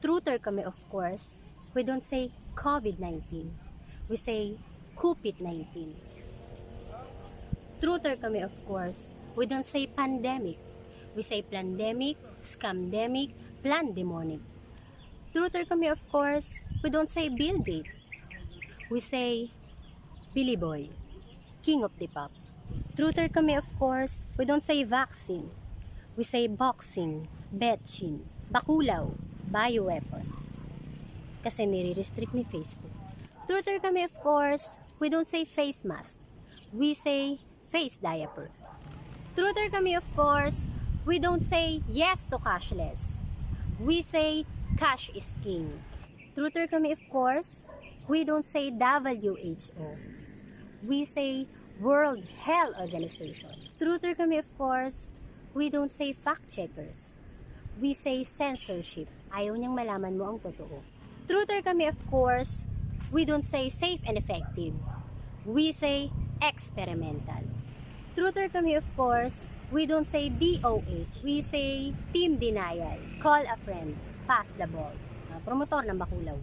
Truther kami, of course. We don't say COVID-19. We say Kupit-19. Truther kami, of course. We don't say pandemic. We say plandemic, scamdemic, plandemonic. Truther kami, of course. We don't say Bill Gates. We say Billy Boy, King of the Pop. Truther kami, of course. We don't say vaccine. We say boxing, betchin, bakulaw, bioweapon. Kasi nire-restrict ni Facebook. Truther kami, of course. We don't say face mask. We say face diaper. Truther kami, of course. We don't say yes to cashless. We say cash is king. Truther kami, of course. We don't say WHO. We say World Health Organization. Truther kami, of course. We don't say fact checkers. We say censorship. Ayaw niyang malaman mo ang totoo. Truther kami, of course. We don't say safe and effective. We say experimental. Truther kami, of course. We don't say DOH. We say team denial. Call a friend. Pass the ball. Promotor ng bakulaw.